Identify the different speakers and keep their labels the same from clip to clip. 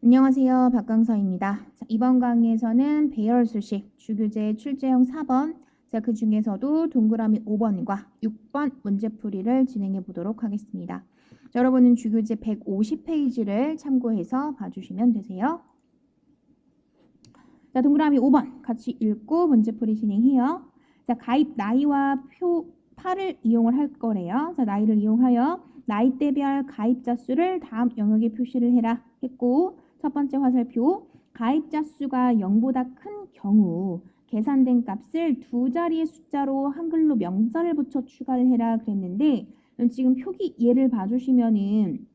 Speaker 1: 안녕하세요. 박강서입니다. 자, 이번 강의에서는 배열 수식, 주교재 출제형 4번, 그 중에서도 동그라미 5번과 6번 문제풀이를 진행해 보도록 하겠습니다. 자, 여러분은 주교재 150페이지를 참고해서 봐주시면 되세요. 자, 동그라미 5번 같이 읽고 문제풀이 진행해요. 자, 가입 나이와 표파를 이용을 할 거래요. 자, 나이를 이용하여 나이대별 가입자 수를 다음 영역에 표시를 해라 했고, 첫 번째 화살표, 가입자 수가 0보다 큰 경우 계산된 값을 두 자리의 숫자로 한글로 명사를 붙여 추가를 해라 그랬는데, 지금 표기 예를 봐주시면은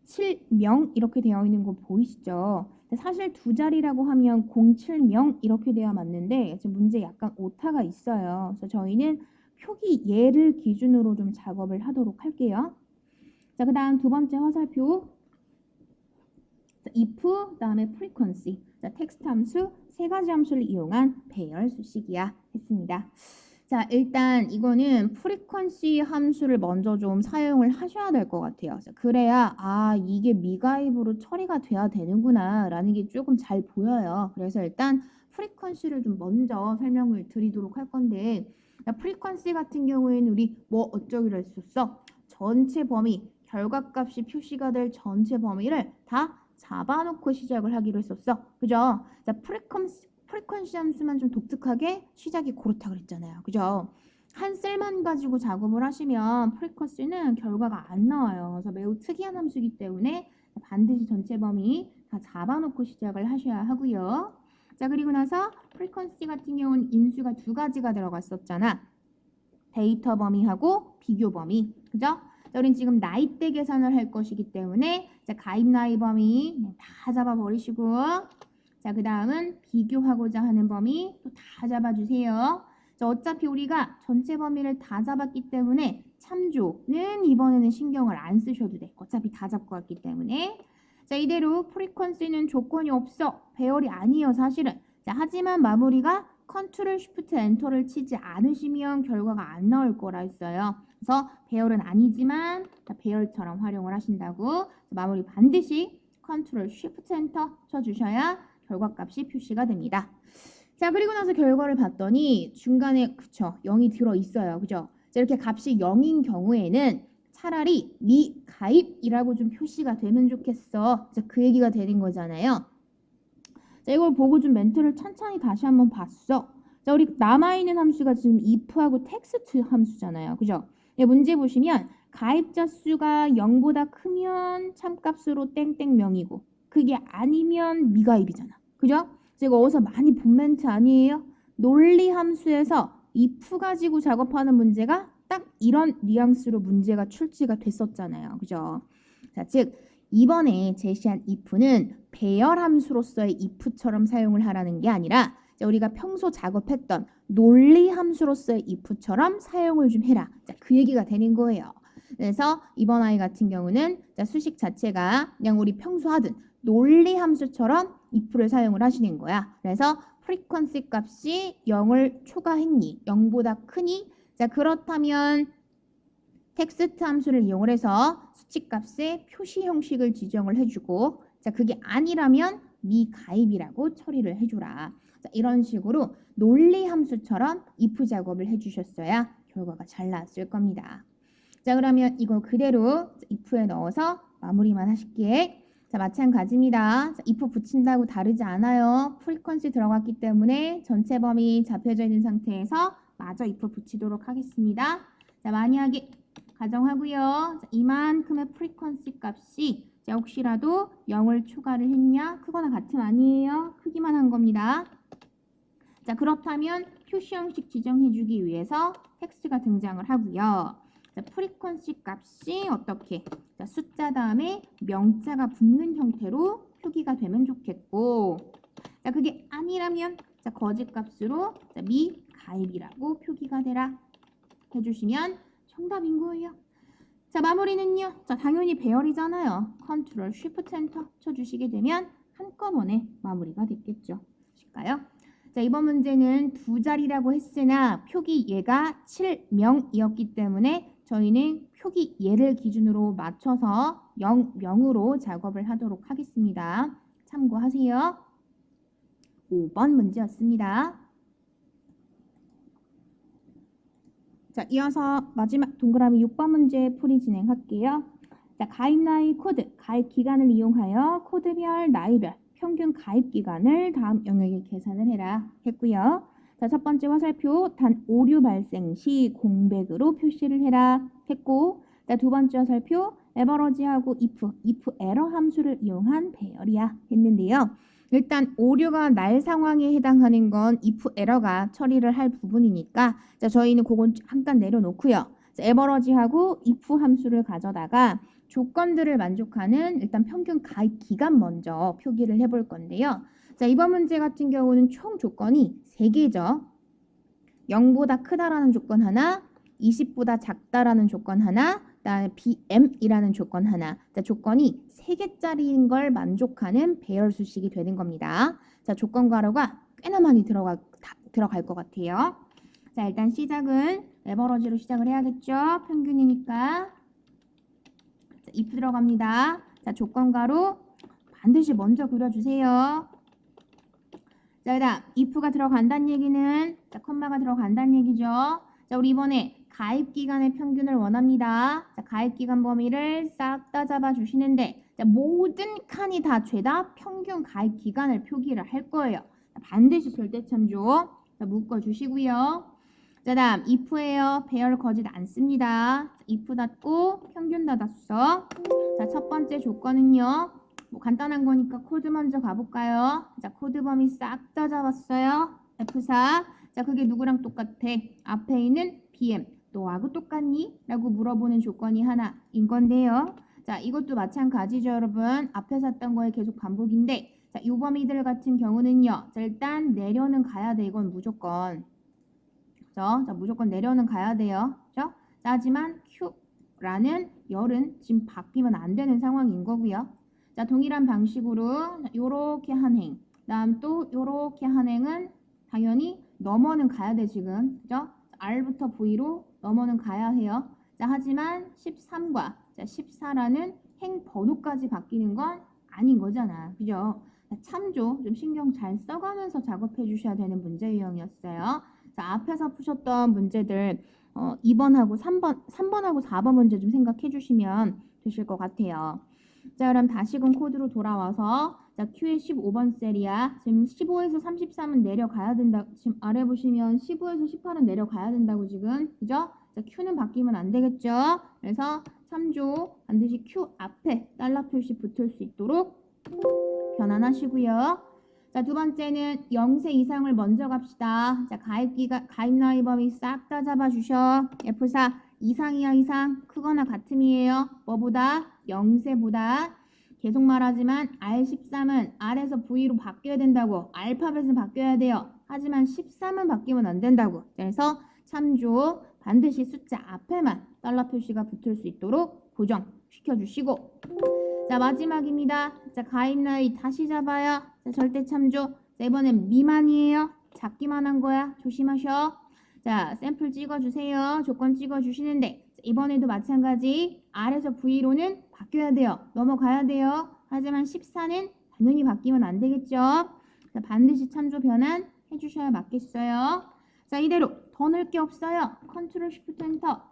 Speaker 1: 7명 이렇게 되어 있는 거 보이시죠? 사실 두 자리라고 하면 07명 이렇게 되어 맞는데 지금 문제 약간 오타가 있어요. 그래서 저희는 표기 예를 기준으로 좀 작업을 하도록 할게요. 자, 그 다음 두 번째 화살표, if, 그다음에 frequency, 자, 텍스트 함수 세 가지 함수를 이용한 배열 수식이야 했습니다. 자, 일단 이거는 frequency 함수를 먼저 좀 사용을 하셔야 될 것 같아요. 그래야 이게 미가입으로 처리가 돼야 되는구나 라는 게 조금 잘 보여요. 그래서 일단 frequency를 좀 먼저 설명을 드리도록 할 건데, frequency 같은 경우에는 우리 뭐 어쩌기로 했었어? 전체 범위, 결과값이 표시가 될 전체 범위를 다 잡아놓고 시작을 하기로 했었어. 그죠? 자, 프리퀀시 함수만 좀 독특하게 시작이 그렇다 그랬잖아요. 그죠? 한 셀만 가지고 작업을 하시면 프리퀀시는 결과가 안 나와요. 그래서 매우 특이한 함수이기 때문에 반드시 전체 범위 다 잡아놓고 시작을 하셔야 하고요. 자, 그리고 나서 프리퀀시 같은 경우는 인수가 두 가지가 들어갔었잖아. 데이터 범위하고 비교 범위. 그죠? 자, 우린 지금 나이대 계산을 할 것이기 때문에 자, 가입 나이 범위 다 잡아버리시고, 자, 그 다음은 비교하고자 하는 범위 또 다 잡아주세요. 자, 어차피 우리가 전체 범위를 다 잡았기 때문에 참조는 이번에는 신경을 안 쓰셔도 돼. 어차피 다 잡고 왔기 때문에. 자, 이대로 프리퀀시는 조건이 없어. 배열이 아니에요, 사실은. 자, 하지만 마무리가 컨트롤 쉬프트 엔터를 치지 않으시면 결과가 안 나올 거라 했어요. 그래서 배열은 아니지만 배열처럼 활용을 하신다고. 마무리 반드시 컨트롤 쉬프트 엔터 쳐주셔야 결과값이 표시가 됩니다. 자, 그리고 나서 결과를 봤더니 중간에 그쵸 0이 들어있어요. 그죠? 자, 이렇게 값이 0인 경우에는 차라리 미가입이라고 좀 표시가 되면 좋겠어. 자, 그 얘기가 되는 거잖아요. 자, 이걸 보고 좀 멘트를 천천히 다시 한번 봤어. 자, 우리 남아있는 함수가 지금 if하고 텍스트 함수잖아요. 그죠? 문제 보시면 가입자 수가 0보다 크면 참값으로 땡땡명이고 그게 아니면 미가입이잖아. 그죠? 제가 어디서 많이 본 멘트 아니에요? 논리 함수에서 if 가지고 작업하는 문제가 딱 이런 뉘앙스로 문제가 출제가 됐었잖아요. 그죠? 자, 즉 이번에 제시한 if는 배열 함수로서의 if처럼 사용을 하라는 게 아니라 자, 우리가 평소 작업했던 논리 함수로서의 if처럼 사용을 좀 해라. 자, 그 얘기가 되는 거예요. 그래서 이번 아이 같은 경우는 자, 수식 자체가 그냥 우리 평소 하던 논리 함수처럼 if를 사용을 하시는 거야. 그래서 frequency 값이 0을 초과했니? 0보다 크니? 자, 그렇다면 텍스트 함수를 이용을 해서 수치값의 표시 형식을 지정을 해주고, 자, 그게 아니라면 미가입이라고 처리를 해줘라. 자, 이런 식으로 논리 함수처럼 if 작업을 해주셨어야 결과가 잘 나왔을 겁니다. 자, 그러면 이거 그대로 if에 넣어서 마무리만 하실게. 자, 마찬가지입니다. 자, if 붙인다고 다르지 않아요. 프리퀀시 들어갔기 때문에 전체 범위 잡혀져 있는 상태에서 마저 if 붙이도록 하겠습니다. 자, 만약에 가정하고요. 자, 이만큼의 프리퀀시 값이 자, 혹시라도 0을 초과를 했냐? 크거나 같음 아니에요. 크기만 한 겁니다. 자, 그렇다면 표시 형식 지정해주기 위해서 텍스트가 등장을 하고요. 자, 프리퀀시 값이 어떻게? 자, 숫자 다음에 명자가 붙는 형태로 표기가 되면 좋겠고, 자, 그게 아니라면 자, 거짓 값으로 자, 미가입이라고 표기가 되라 해주시면 정답인 거예요. 자, 마무리는요. 자, 당연히 배열이잖아요. 컨트롤 쉬프트 엔터 쳐주시게 되면 한꺼번에 마무리가 됐겠죠. 보실까요? 자, 이번 문제는 두 자리라고 했으나 표기 예가 7명이었기 때문에 저희는 표기 예를 기준으로 맞춰서 명으로 작업을 하도록 하겠습니다. 참고하세요. 5번 문제였습니다. 자, 이어서 마지막 동그라미 6번 문제 풀이 진행할게요. 자, 가입 나이 코드, 가입 기간을 이용하여 코드별, 나이별, 평균 가입 기간을 다음 영역에 계산을 해라 했고요. 자, 첫 번째 화살표, 단 오류 발생 시 공백으로 표시를 해라 했고, 자, 두 번째 화살표, 에버러지하고 if 에러 함수를 이용한 배열이야 했는데요. 일단 오류가 날 상황에 해당하는 건 if 에러가 처리를 할 부분이니까 자, 저희는 그건 잠깐 내려놓고요. 자, 에버러지하고 if 함수를 가져다가 조건들을 만족하는 일단 평균 가입 기간 먼저 표기를 해볼 건데요. 자, 이번 문제 같은 경우는 총 조건이 3개죠. 0보다 크다라는 조건 하나, 20보다 작다라는 조건 하나, 그다음에 BM이라는 조건 하나. 자, 조건이 3개짜리인 걸 만족하는 배열 수식이 되는 겁니다. 자, 조건 가로가 꽤나 많이 들어갈 것 같아요. 자, 일단 시작은 에버러지로 시작을 해야겠죠. 평균이니까. 자, if 들어갑니다. 자, 조건 가로 반드시 먼저 그려주세요. 자, 그다음 if가 들어간다는 얘기는 자, 컴마가 들어간다는 얘기죠. 자, 우리 이번에 가입 기간의 평균을 원합니다. 자, 가입 기간 범위를 싹 다 잡아 주시는데 자, 모든 칸이 다 죄다 평균 가입 기간을 표기를 할 거예요. 자, 반드시 절대 참조. 자, 묶어 주시고요. 자, 다음 if예요. 배열 거짓 않습니다. 자, if 닫고 평균 닫았어. 자, 첫 번째 조건은요. 뭐 간단한 거니까 코드 먼저 가볼까요? 자, 코드 범위 싹 다 잡았어요. F4. 자, 그게 누구랑 똑같아? 앞에 있는 BM. 너하고 똑같니? 라고 물어보는 조건이 하나인 건데요. 자, 이것도 마찬가지죠, 여러분. 앞에서 했던 거에 계속 반복인데 자, 요 범위들 같은 경우는요. 자, 일단 내려는 가야 돼. 이건 무조건. 그죠? 자, 무조건 내려는 가야 돼요. 그죠? 자, 하지만 Q라는 열은 지금 바뀌면 안 되는 상황인 거고요. 자, 동일한 방식으로 요렇게 한 행, 다음 또 요렇게 한 행은 당연히 넘어는 가야 돼 지금, 그죠? R부터 V로 넘어는 가야 해요. 자, 하지만 13과 자, 14라는 행 번호까지 바뀌는 건 아닌 거잖아, 그죠? 자, 참조 좀 신경 잘 써가면서 작업해 주셔야 되는 문제 유형이었어요. 자, 앞에서 푸셨던 문제들 2번하고 3번하고 4번 문제 좀 생각해 주시면 되실 것 같아요. 자, 그럼 다시금 코드로 돌아와서 자, Q의 15번 셀이야. 지금 15에서 33은 내려가야 된다. 지금 아래 보시면 15에서 18은 내려가야 된다고 지금. 그죠? 자, Q는 바뀌면 안 되겠죠? 그래서 참조 반드시 Q 앞에 달러 표시 붙을 수 있도록 변환하시고요. 자, 두 번째는 0세 이상을 먼저 갑시다. 자, 가입 나이 범위 싹 다 잡아주셔. F4 이상이야, 이상. 크거나 같음이에요. 뭐보다? 0세보다. 계속 말하지만 R13은 R에서 V로 바뀌어야 된다고. 알파벳은 바뀌어야 돼요. 하지만 13은 바뀌면 안 된다고. 그래서 참조 반드시 숫자 앞에만 달러 표시가 붙을 수 있도록 고정시켜주시고. 자, 마지막입니다. 자, 가입 나이 다시 잡아요. 자, 절대 참조. 자, 이번엔 미만이에요. 작기만 한 거야. 조심하셔. 자, 샘플 찍어주세요. 조건 찍어주시는데 이번에도 마찬가지 R에서 V로는 바뀌어야 돼요. 넘어가야 돼요. 하지만 14는 당연히 바뀌면 안 되겠죠. 자, 반드시 참조 변환 해주셔야 맞겠어요. 자, 이대로 더 넣을 게 없어요. 컨트롤 쉬프트 엔터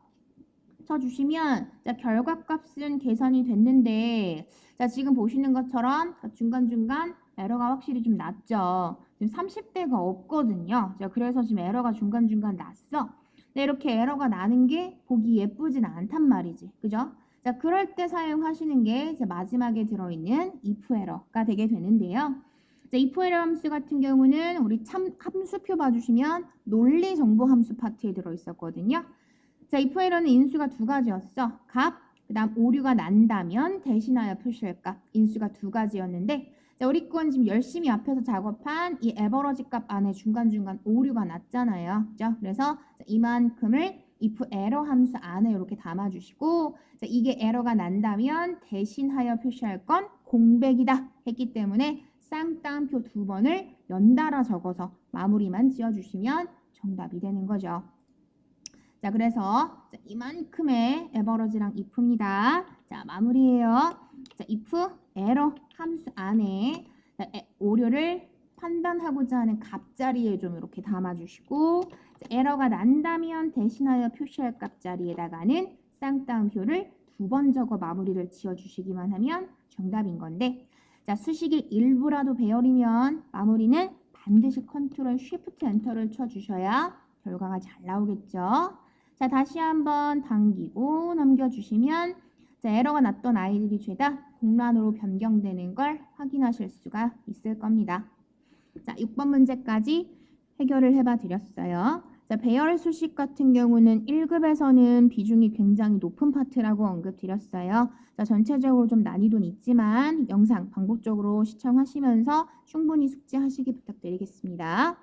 Speaker 1: 쳐주시면 자, 결과값은 계산이 됐는데 자, 지금 보시는 것처럼 중간중간 에러가 확실히 좀 났죠. 지금 30대가 없거든요. 자, 그래서 지금 에러가 중간중간 났어. 근데 이렇게 에러가 나는 게 보기 예쁘진 않단 말이지. 그죠? 자, 그럴 때 사용하시는 게 이제 마지막에 들어있는 if 에러가 되게 되는데요. 자, if 에러 함수 같은 경우는 우리 함수표 봐주시면 논리 정보 함수 파트에 들어있었거든요. 자, if 에러는 인수가 두 가지였어. 값, 그 다음 오류가 난다면 대신하여 표시할 값. 인수가 두 가지였는데 자, 우리 건 지금 열심히 앞에서 작업한 이 에버러지 값 안에 중간중간 오류가 났잖아요. 그죠? 그래서 이만큼을 if 에러 함수 안에 이렇게 담아주시고 자, 이게 에러가 난다면 대신하여 표시할 건 공백이다 했기 때문에 쌍따옴표 두 번을 연달아 적어서 마무리만 지어주시면 정답이 되는 거죠. 자, 그래서 이만큼의 에버러지랑 if입니다. 자, 마무리해요. 자, if error 함수 안에 오류를 판단하고자 하는 값자리에 좀 이렇게 담아주시고, 자, 에러가 난다면 대신하여 표시할 값자리에다가는 쌍따옴표를 2번 적어 마무리를 지어주시기만 하면 정답인 건데, 자, 수식이 일부라도 배열이면 마무리는 반드시 컨트롤 쉬프트 엔터를 쳐주셔야 결과가 잘 나오겠죠. 자, 다시 한번 당기고 넘겨주시면, 자, 에러가 났던 아이들이 죄다 공란으로 변경되는 걸 확인하실 수가 있을 겁니다. 자, 6번 문제까지 해결을 해봐 드렸어요. 자, 배열 수식 같은 경우는 1급에서는 비중이 굉장히 높은 파트라고 언급드렸어요. 자, 전체적으로 좀 난이도는 있지만 영상 반복적으로 시청하시면서 충분히 숙지하시기 부탁드리겠습니다.